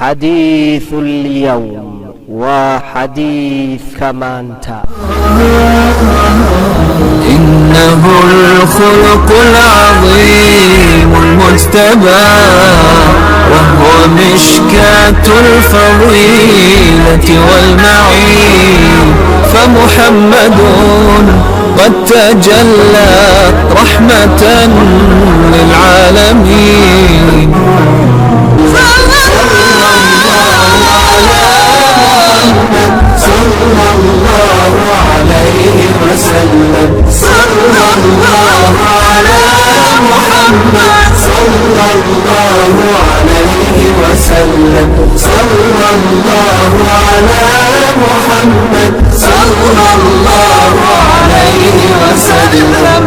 حديث اليوم وحديث مانتا. إنه الخلق العظيم المجتبى وهو مشكاة الفضيلة والمعين فمحمد قد تجلى رحمة للعالمين. صلى الله عليه وسلم صلى الله على محمد صلى الله عليه وسلم صلى الله على محمد صلى الله عليه وسلم.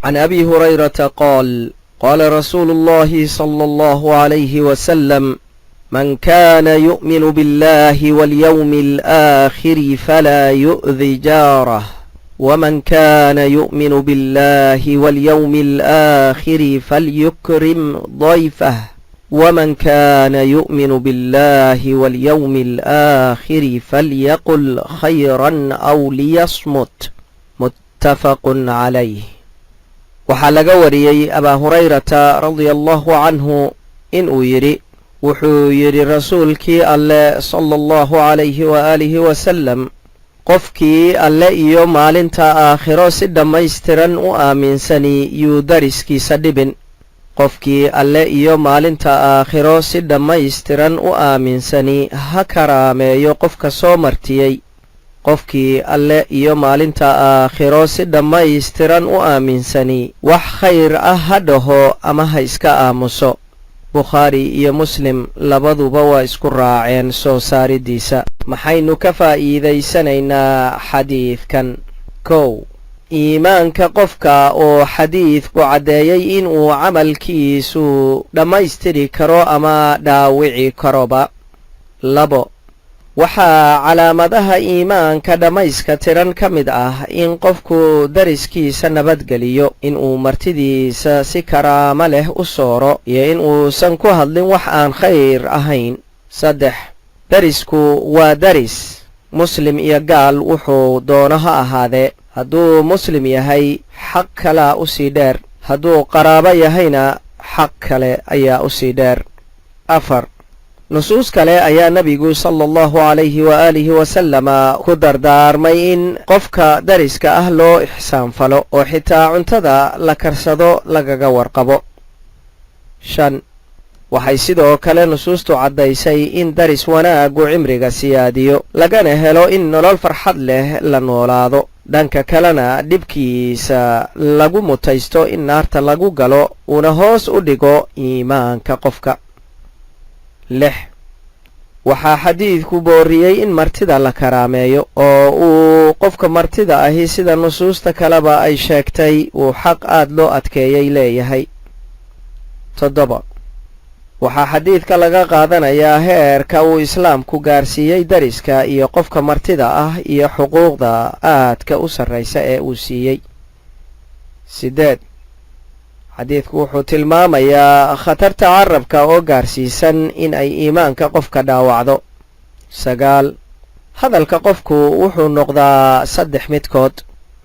عن أبي هريرة قال قال رسول الله صلى الله عليه وسلم من كان يؤمن بالله واليوم الآخر فلا يؤذي جاره ومن كان يؤمن بالله واليوم الآخر فليكرم ضيفه ومن كان يؤمن بالله واليوم الآخر فليقل خيرا أو ليصمت. متفق عليه. waxaa laga wariyey abaa hurayrata radiyallahu canhu inuu yidhi wuxuu yidhi rasuulkii alle sala allahu calayhi waaalihi wasalam qofkii alle iyo maalinta aakhiro si dhammaystiran u aaminsani yuu dariskiisa dhibin. qofkii alle iyo maalinta aakhiro si dhammaystiran u aaminsani ha karaameeyo qofka soo martiyey. qofkii alle iyo maalinta aakhiro si dhammaystiran u aaminsani wax khayr ah ha dhaho ama ha iska aamuso. bukhaari iyo muslim labaduba waa isku raaceen soo saaridiisa. maxaynu ka faa'iidaysanaynaa xadiidkan? kow, iimaanka qofka oo xadiidku caddeeyey inuu camalkiisu dhammaystiri karo ama dhaawici karoba. labo, waxaa calaamadaha iimaanka dhammayska tiran ka mid ah in qofku dariskiisa nabadgeliyo, inuu martidiisa si karaamo leh u sooro, iyo in uusan ku hadlin wax aan khayr ahayn. saddex, darisku waa daris, muslim iyo gaal wuxuu doono ha ahaadee. hadduu muslim yahay xaq kalea u sii dheer, hadduu qaraabo yahayna xaq kale ayaa u sii dheer. afar, nusuus kale ayaa nebigu sala allahu calayhi waaalihi wasalama ku dardaarmay in qofka dariska ah loo ixsaanfalo oo xitaa cuntada la karsado lagaga warqabo. shan, waxay sidoo kale nusuustu caddaysay in daris wanaaggu cimriga siyaadiyo, lagana helo in nolol farxad leh la noolaado, dhanka kalena dhibkiisa lagu mutaysto in naarta lagu galo uuna hoos u dhigo iimaanka qofka. lix, waxaa xadiidku booriyey in martida la karaameeyo oo uu qofka martida ahi sida nusuusta kaleba ay sheegtay uu xaq aad loo adkeeyey leeyahay. toddoba, waxaa xadiidka laga qaadanayaa heerka uu islaamku gaarsiiyey dariska iyo qofka martida ah iyo xuquuqda aadka u sarraysa ee uu siiyey. siddeed, xadiidku wuxuu tilmaamayaa khatarta carabka oo gaarsiisan in ay iimaanka qofka dhaawacdo. sagaal, hadalka qofku wuxuu noqdaa saddex midkood: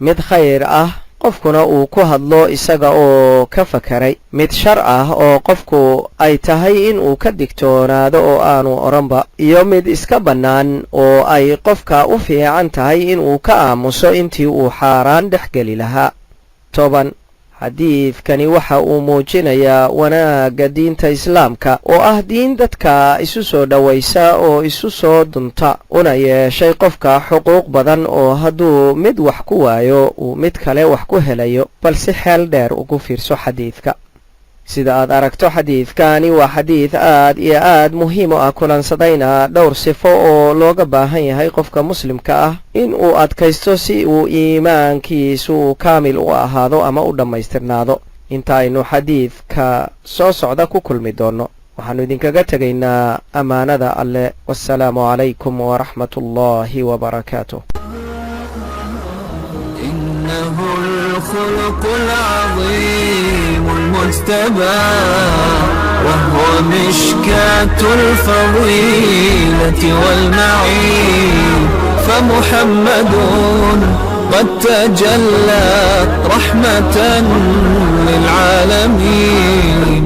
mid khayr ah qofkuna uu ku hadlo isaga oo ka fakaray, mid shar ah oo qofku ay tahay in uu ka digtoonaado oo aanu odhanba, iyo mid iska bannaan oo ay qofka u fiican tahay in uu ka aamuso intii uu xaaraan dhex geli lahaa. toban, xadiidkani waxa uu muujinayaa wanaagga diinta islaamka oo ah diin dadka isu soo dhowaysa oo isu soo dunta, una yeeshay qofka xuquuq badan oo hadduu mid wax ku waayo uu mid kale wax ku helayo, balse xeel dheer ugu fiirso xadiidka. sida aad aragto xadiidkani waa xadiid aad iyo aad muhiim u ah, kulansadayna dhowr sifo oo looga baahan yahay qofka muslimka ah in uu adkaysto si uu iimaankiisu kaamil u ahaado ama u dhammaystirnaado. inta aynu xadiidka soo socda ku kulmi doonno waxaannu idinkaga tegaynaa ammaanada alle. wassalaamu calaykum waraxmat ullaahi wabarakaatuh. إنه الخلق العظيم المجتبى وهو مشكاة الفضيلة والمعين فمحمد قد تجلى رحمة للعالمين